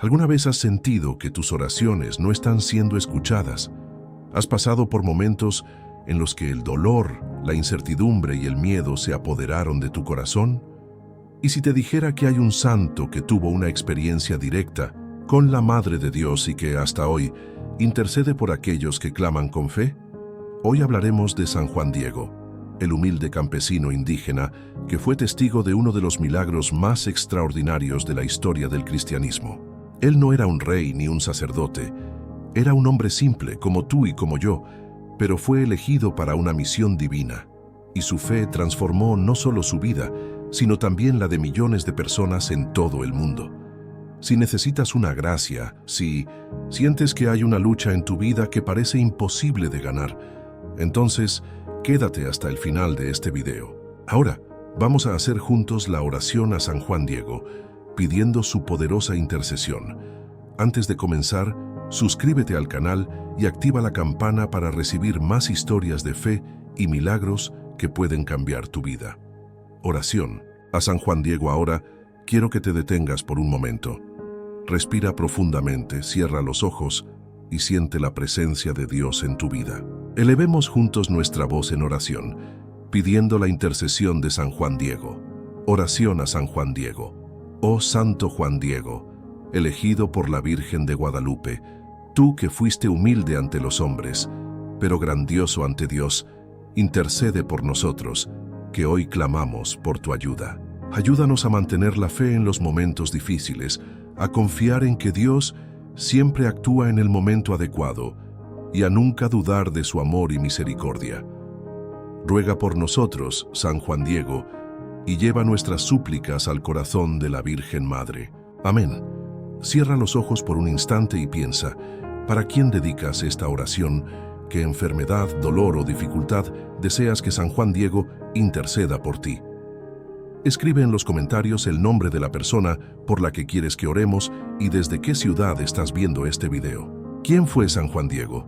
¿Alguna vez has sentido que tus oraciones no están siendo escuchadas? ¿Has pasado por momentos en los que el dolor, la incertidumbre y el miedo se apoderaron de tu corazón? ¿Y si te dijera que hay un santo que tuvo una experiencia directa con la Madre de Dios y que hasta hoy intercede por aquellos que claman con fe? Hoy hablaremos de San Juan Diego, el humilde campesino indígena que fue testigo de uno de los milagros más extraordinarios de la historia del cristianismo. Él no era un rey ni un sacerdote, era un hombre simple como tú y como yo, pero fue elegido para una misión divina, y su fe transformó no solo su vida, sino también la de millones de personas en todo el mundo. Si necesitas una gracia, si sientes que hay una lucha en tu vida que parece imposible de ganar, entonces quédate hasta el final de este video. Ahora, vamos a hacer juntos la oración a San Juan Diego, pidiendo su poderosa intercesión. Antes de comenzar, suscríbete al canal y activa la campana para recibir más historias de fe y milagros que pueden cambiar tu vida. Oración. A San Juan Diego ahora, quiero que te detengas por un momento. Respira profundamente, cierra los ojos y siente la presencia de Dios en tu vida. Elevemos juntos nuestra voz en oración, pidiendo la intercesión de San Juan Diego. Oración a San Juan Diego. Oh Santo Juan Diego, elegido por la Virgen de Guadalupe, tú que fuiste humilde ante los hombres, pero grandioso ante Dios, intercede por nosotros, que hoy clamamos por tu ayuda. Ayúdanos a mantener la fe en los momentos difíciles, a confiar en que Dios siempre actúa en el momento adecuado y a nunca dudar de su amor y misericordia. Ruega por nosotros, San Juan Diego, y lleva nuestras súplicas al corazón de la Virgen Madre. Amén. Cierra los ojos por un instante y piensa, ¿para quién dedicas esta oración? ¿Qué enfermedad, dolor o dificultad deseas que San Juan Diego interceda por ti? Escribe en los comentarios el nombre de la persona por la que quieres que oremos y desde qué ciudad estás viendo este video. ¿Quién fue San Juan Diego?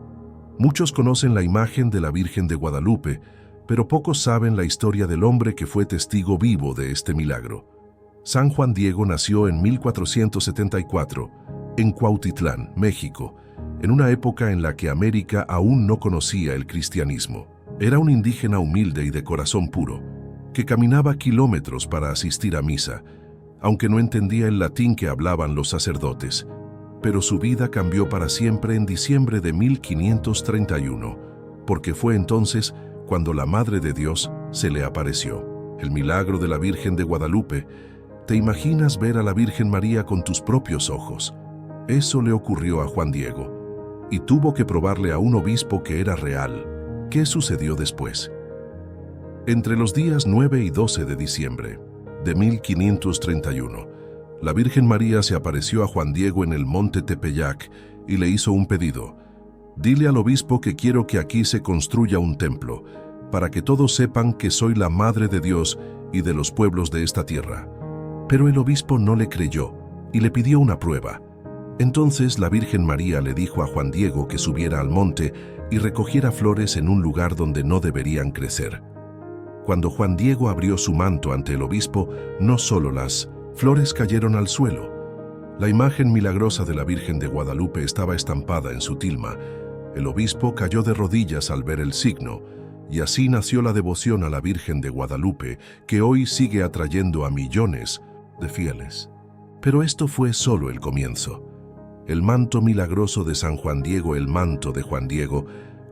Muchos conocen la imagen de la Virgen de Guadalupe, pero pocos saben la historia del hombre que fue testigo vivo de este milagro. San Juan Diego nació en 1474, en Cuautitlán, México, en una época en la que América aún no conocía el cristianismo. Era un indígena humilde y de corazón puro, que caminaba kilómetros para asistir a misa, aunque no entendía el latín que hablaban los sacerdotes. Pero su vida cambió para siempre en diciembre de 1531, porque fue entonces cuando la Madre de Dios se le apareció. El milagro de la Virgen de Guadalupe. ¿Te imaginas ver a la Virgen María con tus propios ojos? Eso le ocurrió a Juan Diego, y tuvo que probarle a un obispo que era real. ¿Qué sucedió después? Entre los días 9 y 12 de diciembre de 1531, la Virgen María se apareció a Juan Diego en el monte Tepeyac y le hizo un pedido. Dile al obispo que quiero que aquí se construya un templo, para que todos sepan que soy la Madre de Dios y de los pueblos de esta tierra. Pero el obispo no le creyó y le pidió una prueba. Entonces la Virgen María le dijo a Juan Diego que subiera al monte y recogiera flores en un lugar donde no deberían crecer. Cuando Juan Diego abrió su manto ante el obispo, no solo las flores cayeron al suelo. La imagen milagrosa de la Virgen de Guadalupe estaba estampada en su tilma. El obispo cayó de rodillas al ver el signo, y así nació la devoción a la Virgen de Guadalupe, que hoy sigue atrayendo a millones de fieles. Pero esto fue solo el comienzo. El manto milagroso de San Juan Diego, el manto de Juan Diego,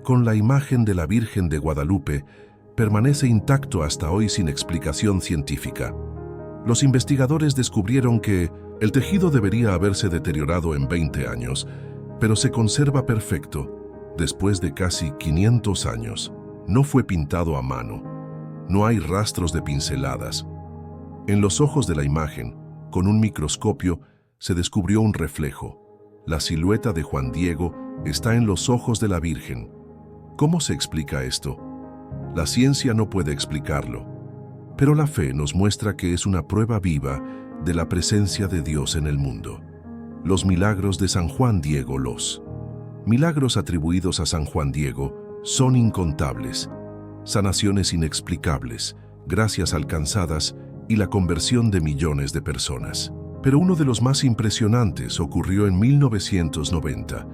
con la imagen de la Virgen de Guadalupe, permanece intacto hasta hoy sin explicación científica. Los investigadores descubrieron que el tejido debería haberse deteriorado en 20 años, pero se conserva perfecto después de casi 500 años. No fue pintado a mano. No hay rastros de pinceladas. En los ojos de la imagen, con un microscopio, se descubrió un reflejo. La silueta de Juan Diego está en los ojos de la Virgen. ¿Cómo se explica esto? La ciencia no puede explicarlo, pero la fe nos muestra que es una prueba viva de la presencia de Dios en el mundo. Los milagros de San Juan Diego. Los milagros atribuidos a San Juan Diego son incontables, sanaciones inexplicables, gracias alcanzadas y la conversión de millones de personas. Pero uno de los más impresionantes ocurrió en 1990,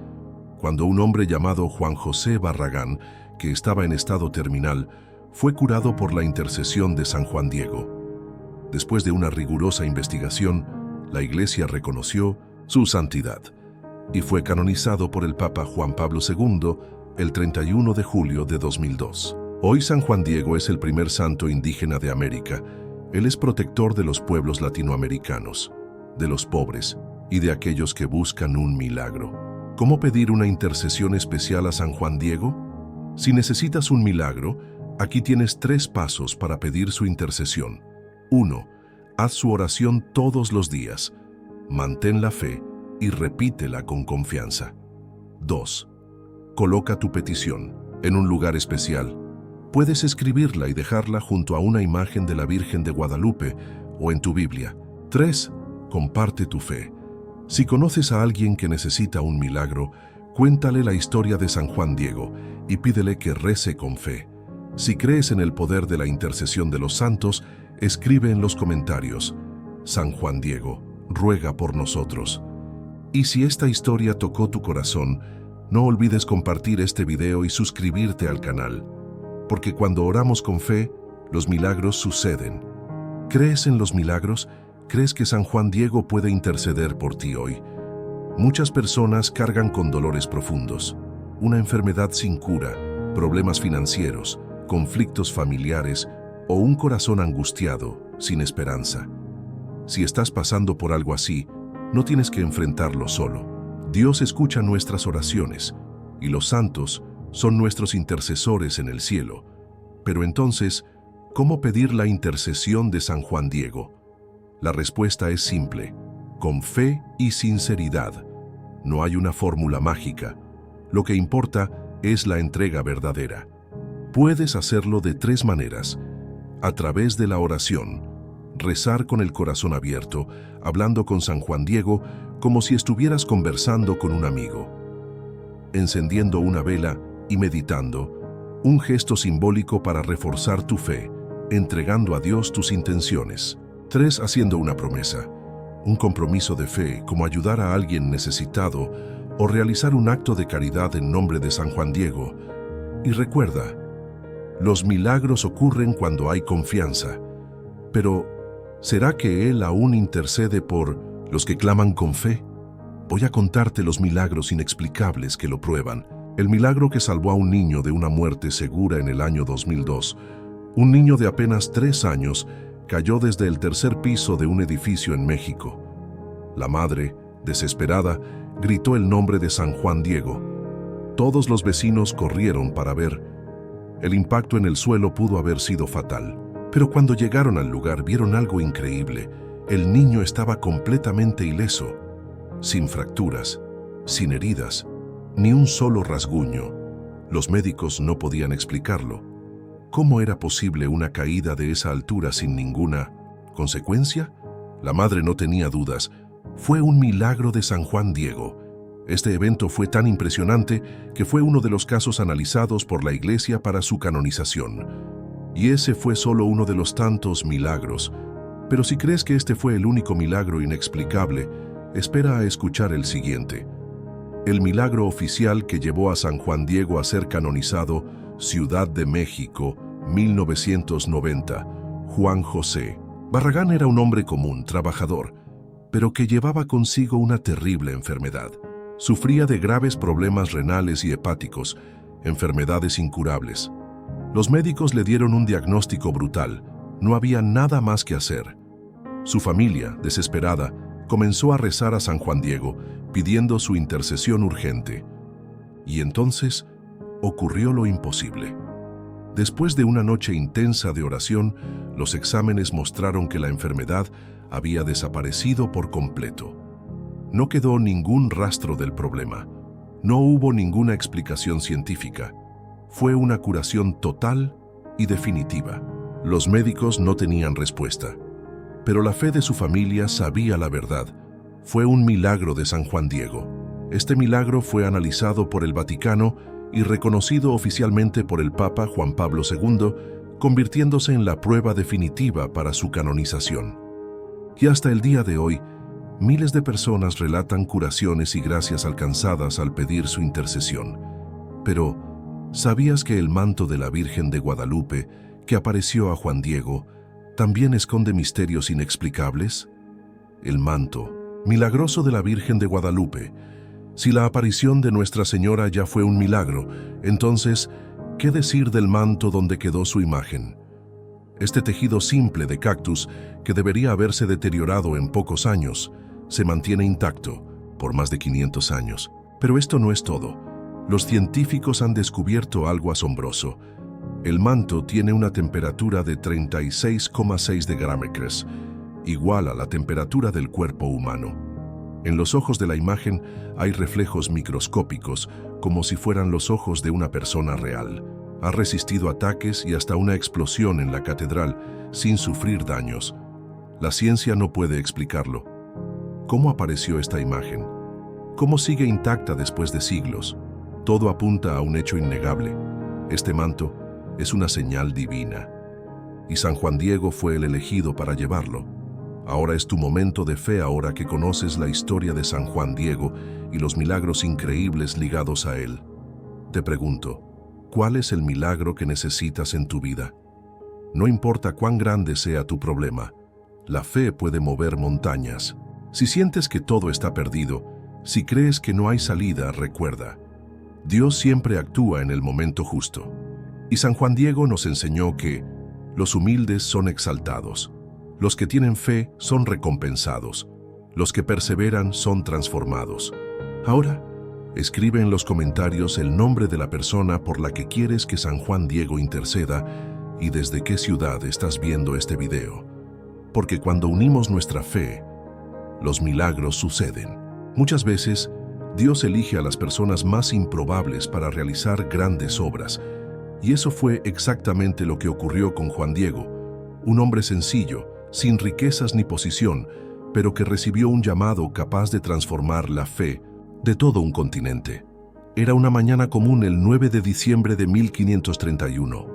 cuando un hombre llamado Juan José Barragán, que estaba en estado terminal, fue curado por la intercesión de San Juan Diego. Después de una rigurosa investigación, la Iglesia reconoció su santidad y fue canonizado por el Papa Juan Pablo II el 31 de julio de 2002. Hoy San Juan Diego es el primer santo indígena de América. Él es protector de los pueblos latinoamericanos, de los pobres y de aquellos que buscan un milagro. ¿Cómo pedir una intercesión especial a San Juan Diego? Si necesitas un milagro, aquí tienes 3 pasos para pedir su intercesión. 1. Haz su oración todos los días. Mantén la fe y repítela con confianza. 2. Coloca tu petición en un lugar especial. Puedes escribirla y dejarla junto a una imagen de la Virgen de Guadalupe o en tu Biblia. 3. Comparte tu fe. Si conoces a alguien que necesita un milagro, cuéntale la historia de San Juan Diego y pídele que rece con fe. Si crees en el poder de la intercesión de los santos, escribe en los comentarios: San Juan Diego, ruega por nosotros. Y si esta historia tocó tu corazón, no olvides compartir este video y suscribirte al canal, porque cuando oramos con fe, los milagros suceden. ¿Crees en los milagros? ¿Crees que San Juan Diego puede interceder por ti hoy? Muchas personas cargan con dolores profundos, una enfermedad sin cura, problemas financieros, conflictos familiares o un corazón angustiado, sin esperanza. Si estás pasando por algo así, no tienes que enfrentarlo solo. Dios escucha nuestras oraciones y los santos son nuestros intercesores en el cielo. Pero entonces, ¿cómo pedir la intercesión de San Juan Diego? La respuesta es simple: con fe y sinceridad. No hay una fórmula mágica. Lo que importa es la entrega verdadera. Puedes hacerlo de 3 maneras: a través de la oración, rezar con el corazón abierto, hablando con San Juan Diego como si estuvieras conversando con un amigo; encendiendo una vela y meditando, un gesto simbólico para reforzar tu fe, entregando a Dios tus intenciones; 3. Haciendo una promesa, un compromiso de fe, como ayudar a alguien necesitado o realizar un acto de caridad en nombre de San Juan Diego. Y recuerda, los milagros ocurren cuando hay confianza. Pero, ¿será que Él aún intercede por los que claman con fe? Voy a contarte los milagros inexplicables que lo prueban. El milagro que salvó a un niño de una muerte segura en el año 2002. Un niño de apenas 3 años cayó desde el 3er piso de un edificio en México. La madre, desesperada, gritó el nombre de San Juan Diego. Todos los vecinos corrieron para ver. El impacto en el suelo pudo haber sido fatal. Pero cuando llegaron al lugar vieron algo increíble. El niño estaba completamente ileso, sin fracturas, sin heridas, ni un solo rasguño. Los médicos no podían explicarlo. ¿Cómo era posible una caída de esa altura sin ninguna consecuencia? La madre no tenía dudas. Fue un milagro de San Juan Diego. Este evento fue tan impresionante que fue uno de los casos analizados por la Iglesia para su canonización. Y ese fue solo uno de los tantos milagros. Pero si crees que este fue el único milagro inexplicable, espera a escuchar el siguiente. El milagro oficial que llevó a San Juan Diego a ser canonizado: Ciudad de México, 1990. Juan José Barragán era un hombre común, trabajador, pero que llevaba consigo una terrible enfermedad. Sufría de graves problemas renales y hepáticos, enfermedades incurables. Los médicos le dieron un diagnóstico brutal. No había nada más que hacer. Su familia, desesperada, comenzó a rezar a San Juan Diego, pidiendo su intercesión urgente. Y entonces ocurrió lo imposible. Después de una noche intensa de oración, los exámenes mostraron que la enfermedad había desaparecido por completo. No quedó ningún rastro del problema. No hubo ninguna explicación científica. Fue una curación total y definitiva. Los médicos no tenían respuesta, pero la fe de su familia sabía la verdad. Fue un milagro de San Juan Diego. Este milagro fue analizado por el Vaticano y reconocido oficialmente por el Papa Juan Pablo II, convirtiéndose en la prueba definitiva para su canonización. Y hasta el día de hoy, Miles de personas relatan curaciones y gracias alcanzadas al pedir su intercesión. Pero, ¿sabías que el manto de la Virgen de Guadalupe, que apareció a Juan Diego, también esconde misterios inexplicables? El manto milagroso de la Virgen de Guadalupe. Si la aparición de Nuestra Señora ya fue un milagro, entonces, ¿qué decir del manto donde quedó su imagen? Este tejido simple de cactus, que debería haberse deteriorado en pocos años, se mantiene intacto por más de 500 años. Pero esto no es todo. Los científicos han descubierto algo asombroso. El manto tiene una temperatura de 36,6 degrámetros, igual a la temperatura del cuerpo humano. En los ojos de la imagen hay reflejos microscópicos, como si fueran los ojos de una persona real. Ha resistido ataques y hasta una explosión en la catedral sin sufrir daños. La ciencia no puede explicarlo. ¿Cómo apareció esta imagen? ¿Cómo sigue intacta después de siglos? Todo apunta a un hecho innegable. Este manto es una señal divina. Y San Juan Diego fue el elegido para llevarlo. Ahora es tu momento de fe ahora que conoces la historia de San Juan Diego y los milagros increíbles ligados a él. Te pregunto, ¿cuál es el milagro que necesitas en tu vida? No importa cuán grande sea tu problema, la fe puede mover montañas. Si sientes que todo está perdido, si crees que no hay salida, recuerda, Dios siempre actúa en el momento justo. Y San Juan Diego nos enseñó que los humildes son exaltados. Los que tienen fe son recompensados. Los que perseveran son transformados. Ahora, escribe en los comentarios el nombre de la persona por la que quieres que San Juan Diego interceda y desde qué ciudad estás viendo este video. Porque cuando unimos nuestra fe, los milagros suceden. Muchas veces, Dios elige a las personas más improbables para realizar grandes obras. Y eso fue exactamente lo que ocurrió con Juan Diego, un hombre sencillo, sin riquezas ni posición, pero que recibió un llamado capaz de transformar la fe de todo un continente. Era una mañana común el 9 de diciembre de 1531.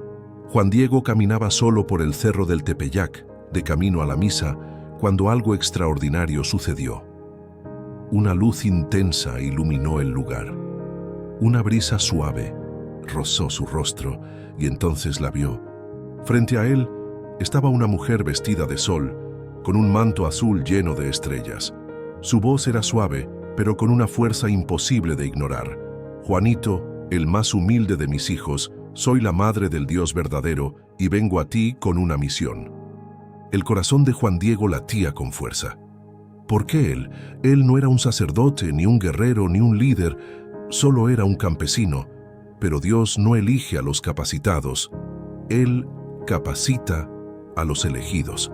Juan Diego caminaba solo por el cerro del Tepeyac, de camino a la misa, cuando algo extraordinario sucedió. Una luz intensa iluminó el lugar. Una brisa suave rozó su rostro y entonces la vio. Frente a él estaba una mujer vestida de sol, con un manto azul lleno de estrellas. Su voz era suave, pero con una fuerza imposible de ignorar. Juanito, el más humilde de mis hijos, soy la madre del Dios verdadero y vengo a ti con una misión. El corazón de Juan Diego latía con fuerza. ¿Por qué él? Él no era un sacerdote, ni un guerrero, ni un líder, solo era un campesino. Pero Dios no elige a los capacitados. Él capacita a los elegidos.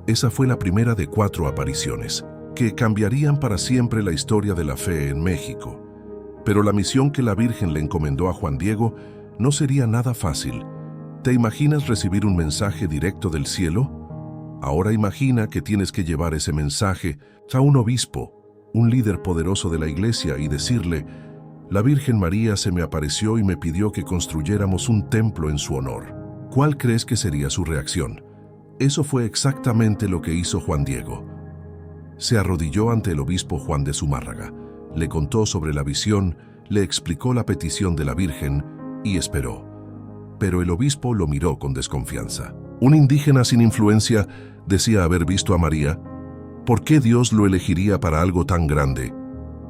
Esa fue la primera de 4 apariciones, que cambiarían para siempre la historia de la fe en México. Pero la misión que la Virgen le encomendó a Juan Diego no sería nada fácil. ¿Te imaginas recibir un mensaje directo del cielo? Ahora imagina que tienes que llevar ese mensaje a un obispo, un líder poderoso de la iglesia, y decirle: la Virgen María se me apareció y me pidió que construyéramos un templo en su honor. ¿Cuál crees que sería su reacción? Eso fue exactamente lo que hizo Juan Diego. Se arrodilló ante el obispo Juan de Zumárraga, le contó sobre la visión, le explicó la petición de la Virgen y esperó. Pero el obispo lo miró con desconfianza. Un indígena sin influencia decía haber visto a María. ¿Por qué Dios lo elegiría para algo tan grande?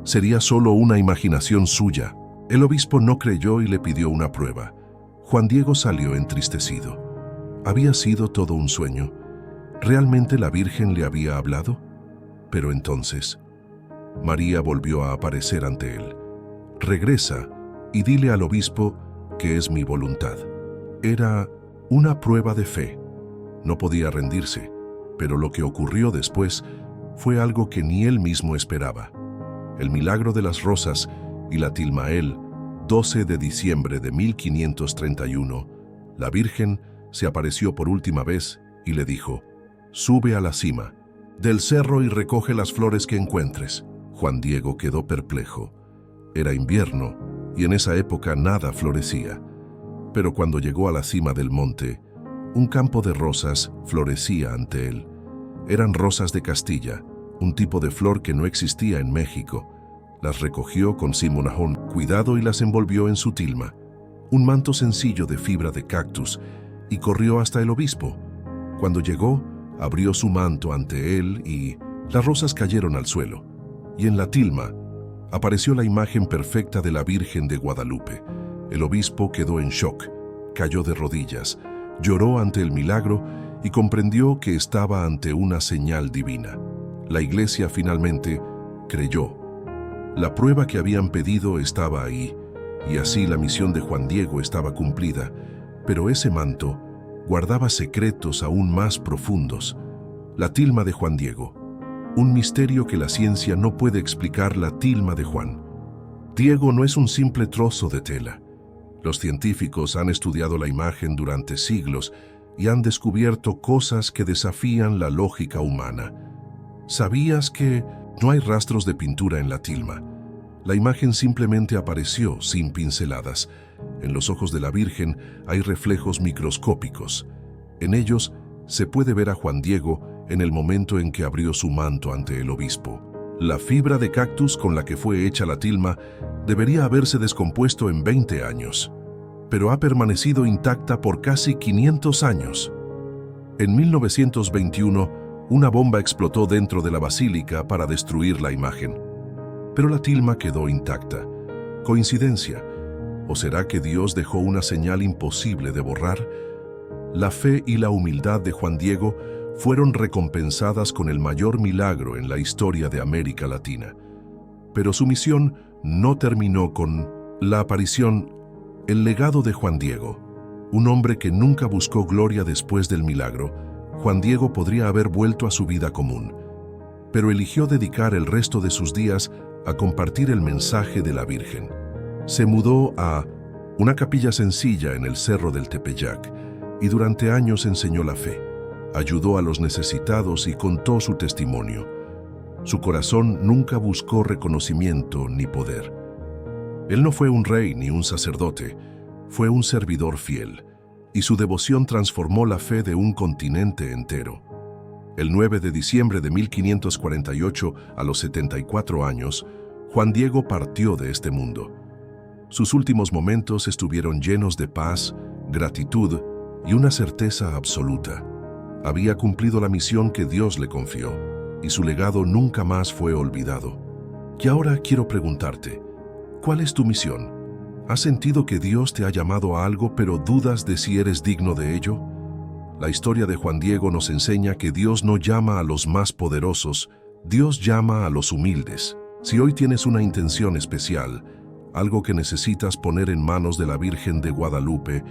Sería solo una imaginación suya. El obispo no creyó y le pidió una prueba. Juan Diego salió entristecido. ¿Había sido todo un sueño? ¿Realmente la Virgen le había hablado? Pero entonces, María volvió a aparecer ante él. Regresa y dile al obispo que es mi voluntad. Era una prueba de fe. No podía rendirse, pero lo que ocurrió después fue algo que ni él mismo esperaba. El milagro de las rosas y la Tilmael, 12 de diciembre de 1531, la Virgen se apareció por última vez y le dijo: «Sube a la cima del cerro y recoge las flores que encuentres». Juan Diego quedó perplejo. Era invierno y en esa época nada florecía. Pero cuando llegó a la cima del monte, un campo de rosas florecía ante él. Eran rosas de Castilla, un tipo de flor que no existía en México. Las recogió con simonajón, cuidado, y las envolvió en su tilma, un manto sencillo de fibra de cactus, y corrió hasta el obispo. Cuando llegó, abrió su manto ante él y las rosas cayeron al suelo. Y en la tilma apareció la imagen perfecta de la Virgen de Guadalupe. El obispo quedó en shock, cayó de rodillas, lloró ante el milagro y comprendió que estaba ante una señal divina. La iglesia finalmente creyó. La prueba que habían pedido estaba ahí, y así la misión de Juan Diego estaba cumplida, pero ese manto guardaba secretos aún más profundos. La tilma de Juan Diego, un misterio que la ciencia no puede explicar. La tilma de Juan Diego no es un simple trozo de tela. Los científicos han estudiado la imagen durante siglos y han descubierto cosas que desafían la lógica humana. ¿Sabías que no hay rastros de pintura en la tilma? La imagen simplemente apareció sin pinceladas. En los ojos de la Virgen hay reflejos microscópicos. En ellos se puede ver a Juan Diego en el momento en que abrió su manto ante el obispo. La fibra de cactus con la que fue hecha la tilma debería haberse descompuesto en 20 años, pero ha permanecido intacta por casi 500 años. En 1921, una bomba explotó dentro de la basílica para destruir la imagen, pero la tilma quedó intacta. ¿Coincidencia? ¿O será que Dios dejó una señal imposible de borrar? La fe y la humildad de Juan Diego fueron recompensadas con el mayor milagro en la historia de América Latina. Pero su misión no terminó con la aparición. El legado de Juan Diego, un hombre que nunca buscó gloria después del milagro. Juan Diego podría haber vuelto a su vida común, pero eligió dedicar el resto de sus días a compartir el mensaje de la Virgen. Se mudó a una capilla sencilla en el Cerro del Tepeyac y durante años enseñó la fe, ayudó a los necesitados y contó su testimonio. Su corazón nunca buscó reconocimiento ni poder. Él no fue un rey ni un sacerdote, fue un servidor fiel, y su devoción transformó la fe de un continente entero. El 9 de diciembre de 1548, a los 74 años, Juan Diego partió de este mundo. Sus últimos momentos estuvieron llenos de paz, gratitud y una certeza absoluta. Había cumplido la misión que Dios le confió, y su legado nunca más fue olvidado. Y ahora quiero preguntarte, ¿cuál es tu misión? ¿Has sentido que Dios te ha llamado a algo pero dudas de si eres digno de ello? La historia de Juan Diego nos enseña que Dios no llama a los más poderosos, Dios llama a los humildes. Si hoy tienes una intención especial, algo que necesitas poner en manos de la Virgen de Guadalupe,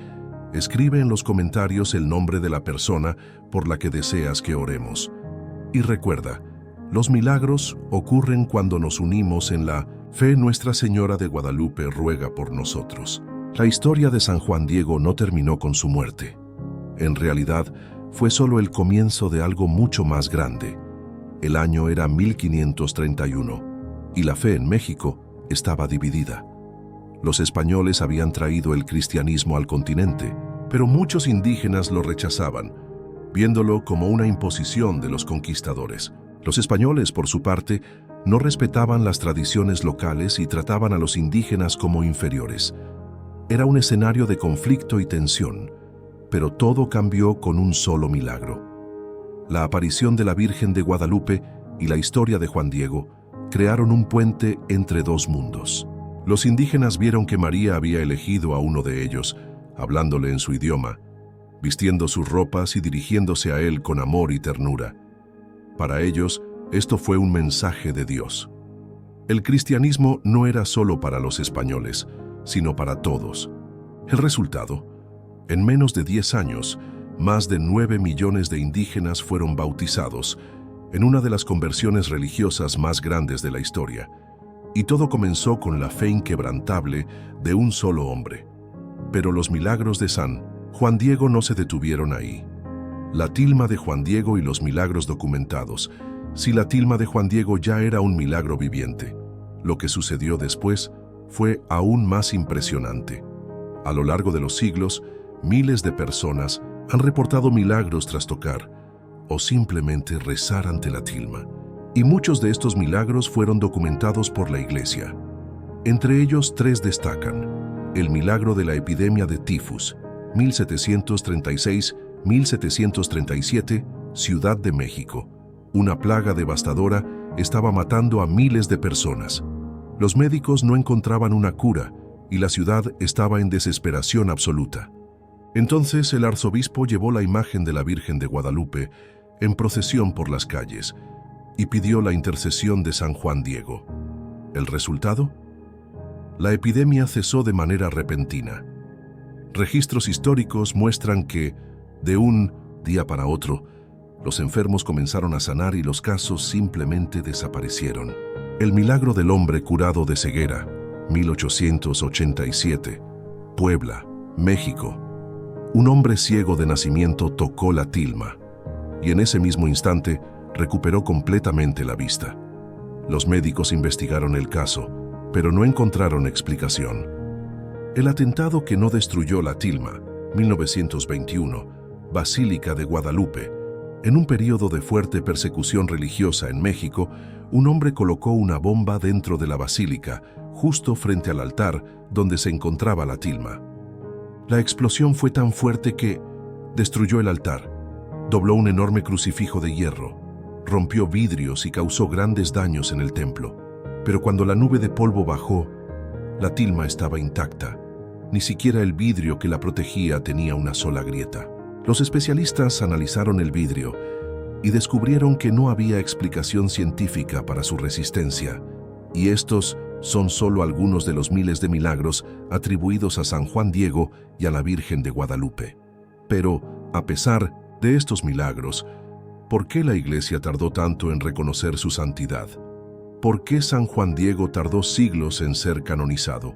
escribe en los comentarios el nombre de la persona por la que deseas que oremos. Y recuerda, los milagros ocurren cuando nos unimos en la fe. Nuestra Señora de Guadalupe ruega por nosotros. La historia de San Juan Diego no terminó con su muerte. En realidad, fue solo el comienzo de algo mucho más grande. El año era 1531, y la fe en México estaba dividida. Los españoles habían traído el cristianismo al continente, pero muchos indígenas lo rechazaban, viéndolo como una imposición de los conquistadores. Los españoles, por su parte, no respetaban las tradiciones locales y trataban a los indígenas como inferiores. Era un escenario de conflicto y tensión, pero todo cambió con un solo milagro. La aparición de la Virgen de Guadalupe y la historia de Juan Diego crearon un puente entre dos mundos. Los indígenas vieron que María había elegido a uno de ellos, hablándole en su idioma, vistiendo sus ropas y dirigiéndose a él con amor y ternura. Para ellos, esto fue un mensaje de Dios. El cristianismo no era solo para los españoles, sino para todos. El resultado: en menos de 10 años, más de 9 millones de indígenas fueron bautizados en una de las conversiones religiosas más grandes de la historia. Y todo comenzó con la fe inquebrantable de un solo hombre. Pero los milagros de San Juan Diego no se detuvieron ahí. La tilma de Juan Diego y los milagros documentados. Si la tilma de Juan Diego ya era un milagro viviente, lo que sucedió después fue aún más impresionante. A lo largo de los siglos, miles de personas han reportado milagros tras tocar o simplemente rezar ante la tilma. y muchos de estos milagros fueron documentados por la Iglesia. Entre ellos, 3 destacan: el milagro de la epidemia de tifus, 1736-1737, Ciudad de México. Una plaga devastadora estaba matando a miles de personas. Los médicos no encontraban una cura y la ciudad estaba en desesperación absoluta. Entonces el arzobispo llevó la imagen de la Virgen de Guadalupe en procesión por las calles y pidió la intercesión de San Juan Diego. ¿El resultado? La epidemia cesó de manera repentina. Registros históricos muestran que, de un día para otro, los enfermos comenzaron a sanar y los casos simplemente desaparecieron. El milagro del hombre curado de ceguera, 1887, Puebla, México. Un hombre ciego de nacimiento tocó la tilma y en ese mismo instante recuperó completamente la vista. Los médicos investigaron el caso, pero no encontraron explicación. El atentado que no destruyó la tilma, 1921, Basílica de Guadalupe. En un periodo de fuerte persecución religiosa en México, un hombre colocó una bomba dentro de la basílica, justo frente al altar donde se encontraba la tilma. La explosión fue tan fuerte que destruyó el altar, dobló un enorme crucifijo de hierro, rompió vidrios y causó grandes daños en el templo. Pero cuando la nube de polvo bajó, la tilma estaba intacta. Ni siquiera el vidrio que la protegía tenía una sola grieta. Los especialistas analizaron el vidrio y descubrieron que no había explicación científica para su resistencia, y estos son solo algunos de los miles de milagros atribuidos a San Juan Diego y a la Virgen de Guadalupe. Pero, a pesar de estos milagros, ¿por qué la Iglesia tardó tanto en reconocer su santidad? ¿Por qué San Juan Diego tardó siglos en ser canonizado?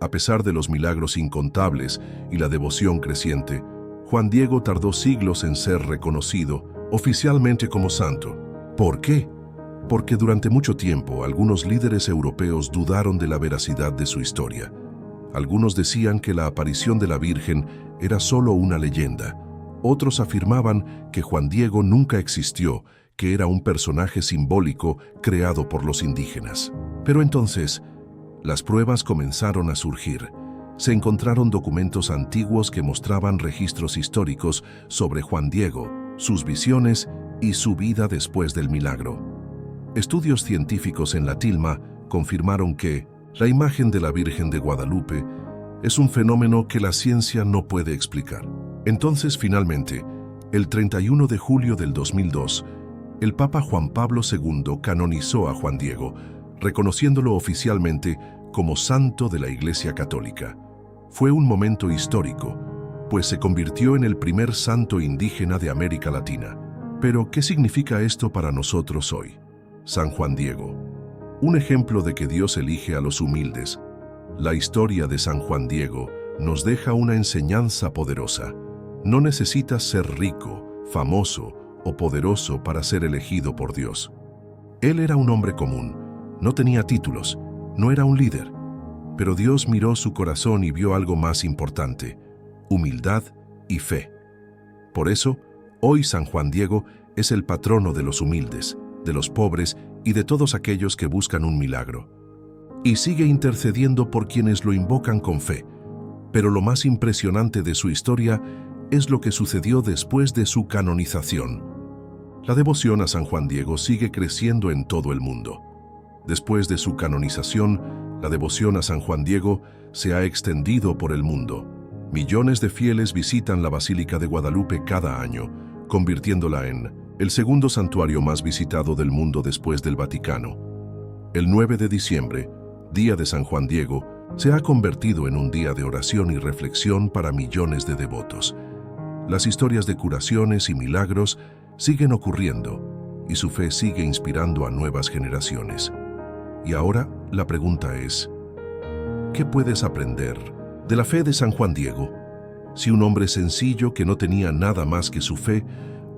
A pesar de los milagros incontables y la devoción creciente, Juan Diego tardó siglos en ser reconocido oficialmente como santo. ¿Por qué? Porque durante mucho tiempo algunos líderes europeos dudaron de la veracidad de su historia. Algunos decían que la aparición de la Virgen era solo una leyenda. Otros afirmaban que Juan Diego nunca existió, que era un personaje simbólico creado por los indígenas. Pero entonces, las pruebas comenzaron a surgir. Se encontraron documentos antiguos que mostraban registros históricos sobre Juan Diego, sus visiones y su vida después del milagro. Estudios científicos en la tilma confirmaron que la imagen de la Virgen de Guadalupe es un fenómeno que la ciencia no puede explicar. Entonces, finalmente, el 31 de julio del 2002, el Papa Juan Pablo II canonizó a Juan Diego, reconociéndolo oficialmente como santo de la Iglesia Católica. Fue un momento histórico, pues se convirtió en el primer santo indígena de América Latina. Pero, ¿qué significa esto para nosotros hoy? San Juan Diego, un ejemplo de que Dios elige a los humildes. La historia de San Juan Diego nos deja una enseñanza poderosa. No necesitas ser rico, famoso o poderoso para ser elegido por Dios. Él era un hombre común, no tenía títulos, no era un líder, pero Dios miró su corazón y vio algo más importante: humildad y fe. Por eso, hoy San Juan Diego es el patrono de los humildes, de los pobres y de todos aquellos que buscan un milagro. Y sigue intercediendo por quienes lo invocan con fe. Pero lo más impresionante de su historia es lo que sucedió después de su canonización. La devoción a San Juan Diego sigue creciendo en todo el mundo. Después de su canonización, la devoción a San Juan Diego se ha extendido por el mundo. Millones de fieles visitan la Basílica de Guadalupe cada año, convirtiéndola en el segundo santuario más visitado del mundo después del Vaticano. El 9 de diciembre, Día de San Juan Diego, se ha convertido en un día de oración y reflexión para millones de devotos. Las historias de curaciones y milagros siguen ocurriendo y su fe sigue inspirando a nuevas generaciones. Y ahora la pregunta es: ¿qué puedes aprender de la fe de San Juan Diego? Si un hombre sencillo que no tenía nada más que su fe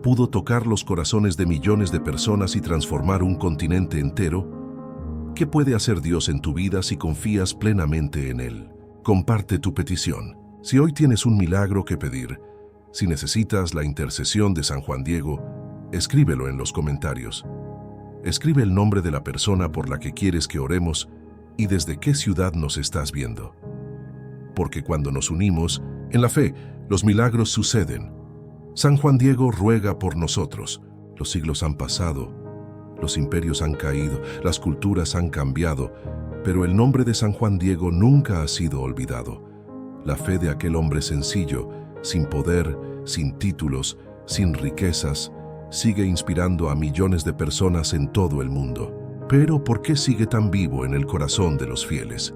pudo tocar los corazones de millones de personas y transformar un continente entero, ¿qué puede hacer Dios en tu vida si confías plenamente en Él? Comparte tu petición. Si hoy tienes un milagro que pedir, si necesitas la intercesión de San Juan Diego, escríbelo en los comentarios. Escribe el nombre de la persona por la que quieres que oremos y desde qué ciudad nos estás viendo. Porque cuando nos unimos, en la fe, los milagros suceden. San Juan Diego ruega por nosotros. Los siglos han pasado, los imperios han caído, las culturas han cambiado, pero el nombre de San Juan Diego nunca ha sido olvidado. La fe de aquel hombre sencillo, sin poder, sin títulos, sin riquezas, sigue inspirando a millones de personas en todo el mundo. Pero ¿por qué sigue tan vivo en el corazón de los fieles?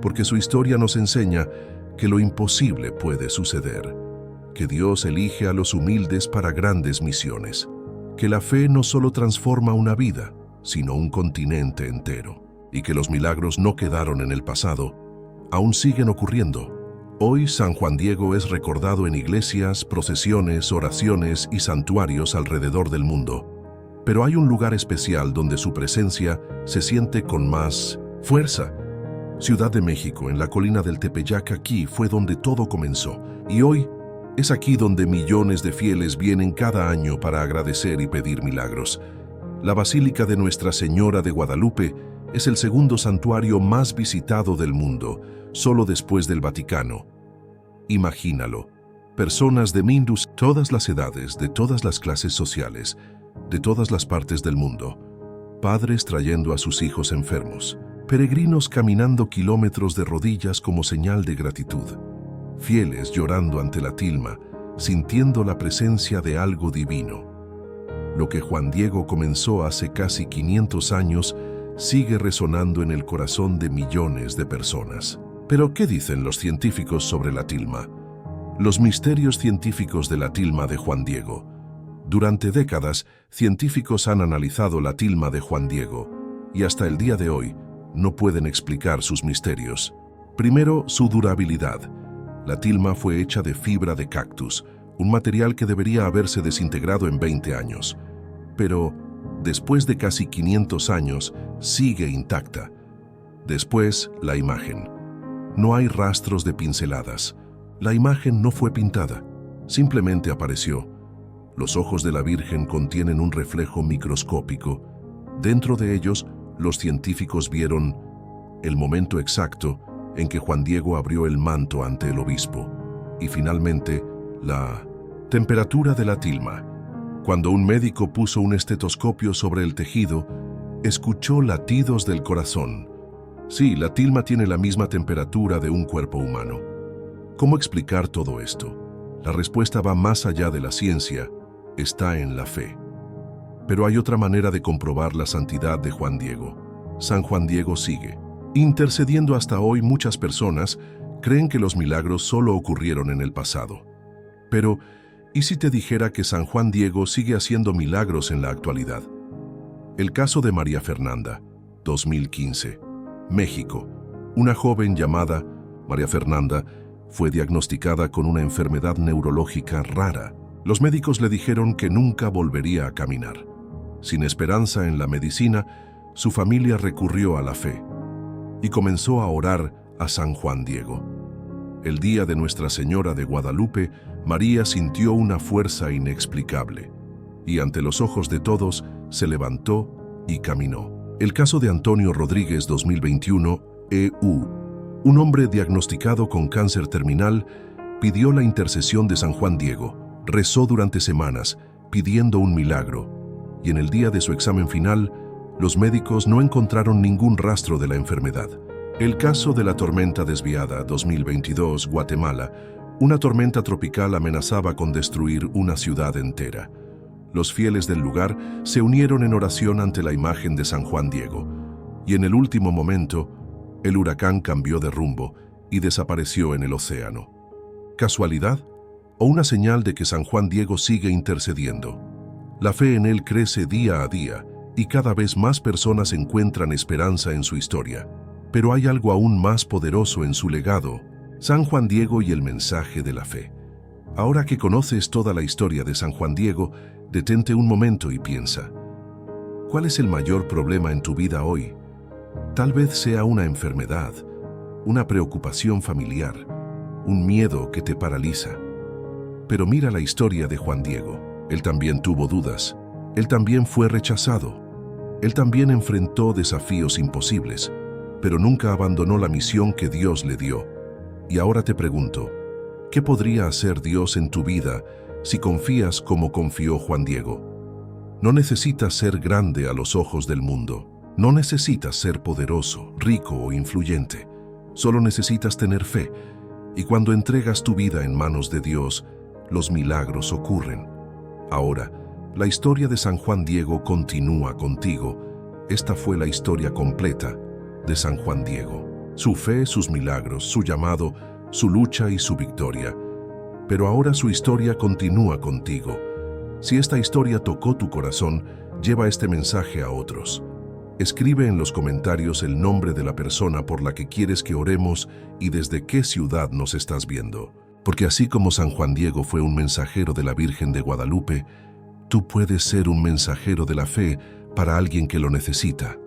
Porque su historia nos enseña que lo imposible puede suceder, que Dios elige a los humildes para grandes misiones, que la fe no solo transforma una vida, sino un continente entero, y que los milagros no quedaron en el pasado, aún siguen ocurriendo. Hoy San Juan Diego es recordado en iglesias, procesiones, oraciones y santuarios alrededor del mundo. Pero hay un lugar especial donde su presencia se siente con más fuerza. Ciudad de México, en la colina del Tepeyac, aquí fue donde todo comenzó. Y hoy es aquí donde millones de fieles vienen cada año para agradecer y pedir milagros. La Basílica de Nuestra Señora de Guadalupe es el segundo santuario más visitado del mundo, solo después del Vaticano. Imagínalo, personas de Mindus, todas las edades, de todas las clases sociales, de todas las partes del mundo, padres trayendo a sus hijos enfermos, peregrinos caminando kilómetros de rodillas como señal de gratitud, fieles llorando ante la tilma, sintiendo la presencia de algo divino. Lo que Juan Diego comenzó hace casi 500 años sigue resonando en el corazón de millones de personas. Pero, ¿qué dicen los científicos sobre la tilma? Los misterios científicos de la tilma de Juan Diego. Durante décadas, científicos han analizado la tilma de Juan Diego y hasta el día de hoy no pueden explicar sus misterios. Primero, su durabilidad. La tilma fue hecha de fibra de cactus, un material que debería haberse desintegrado en 20 años. Pero, después de casi 500 años, sigue intacta. Después, la imagen. No hay rastros de pinceladas. La imagen no fue pintada, simplemente apareció. Los ojos de la Virgen contienen un reflejo microscópico. Dentro de ellos, los científicos vieron el momento exacto en que Juan Diego abrió el manto ante el obispo. Y finalmente, la temperatura de la tilma. Cuando un médico puso un estetoscopio sobre el tejido, escuchó latidos del corazón. Sí, la tilma tiene la misma temperatura de un cuerpo humano. ¿Cómo explicar todo esto? La respuesta va más allá de la ciencia, está en la fe. Pero hay otra manera de comprobar la santidad de Juan Diego. San Juan Diego sigue intercediendo hasta hoy. Muchas personas creen que los milagros solo ocurrieron en el pasado. Pero, ¿y si te dijera que San Juan Diego sigue haciendo milagros en la actualidad? El caso de María Fernanda, 2015. México. Una joven llamada María Fernanda fue diagnosticada con una enfermedad neurológica rara. Los médicos le dijeron que nunca volvería a caminar. Sin esperanza en la medicina, su familia recurrió a la fe y comenzó a orar a San Juan Diego. El día de Nuestra Señora de Guadalupe, María sintió una fuerza inexplicable y ante los ojos de todos se levantó y caminó. El caso de Antonio Rodríguez, 2021, EU. Un hombre diagnosticado con cáncer terminal pidió la intercesión de San Juan Diego, rezó durante semanas pidiendo un milagro y en el día de su examen final, los médicos no encontraron ningún rastro de la enfermedad. El caso de la tormenta desviada, 2022, Guatemala. Una tormenta tropical amenazaba con destruir una ciudad entera. Los fieles del lugar se unieron en oración ante la imagen de San Juan Diego, y en el último momento, el huracán cambió de rumbo y desapareció en el océano. ¿Casualidad? ¿O una señal de que San Juan Diego sigue intercediendo? La fe en él crece día a día, y cada vez más personas encuentran esperanza en su historia. Pero hay algo aún más poderoso en su legado: San Juan Diego y el mensaje de la fe. Ahora que conoces toda la historia de San Juan Diego, detente un momento y piensa. ¿Cuál es el mayor problema en tu vida hoy? Tal vez sea una enfermedad, una preocupación familiar, un miedo que te paraliza. Pero mira la historia de Juan Diego. Él también tuvo dudas. Él también fue rechazado. Él también enfrentó desafíos imposibles, pero nunca abandonó la misión que Dios le dio. Y ahora te pregunto, ¿qué podría hacer Dios en tu vida si confías como confió Juan Diego? No necesitas ser grande a los ojos del mundo. No necesitas ser poderoso, rico o influyente. Solo necesitas tener fe. Y cuando entregas tu vida en manos de Dios, los milagros ocurren. Ahora, la historia de San Juan Diego continúa contigo. Esta fue la historia completa de San Juan Diego. Su fe, sus milagros, su llamado, su lucha y su victoria. Pero ahora su historia continúa contigo. Si esta historia tocó tu corazón, lleva este mensaje a otros. Escribe en los comentarios el nombre de la persona por la que quieres que oremos y desde qué ciudad nos estás viendo. Porque así como San Juan Diego fue un mensajero de la Virgen de Guadalupe, tú puedes ser un mensajero de la fe para alguien que lo necesita.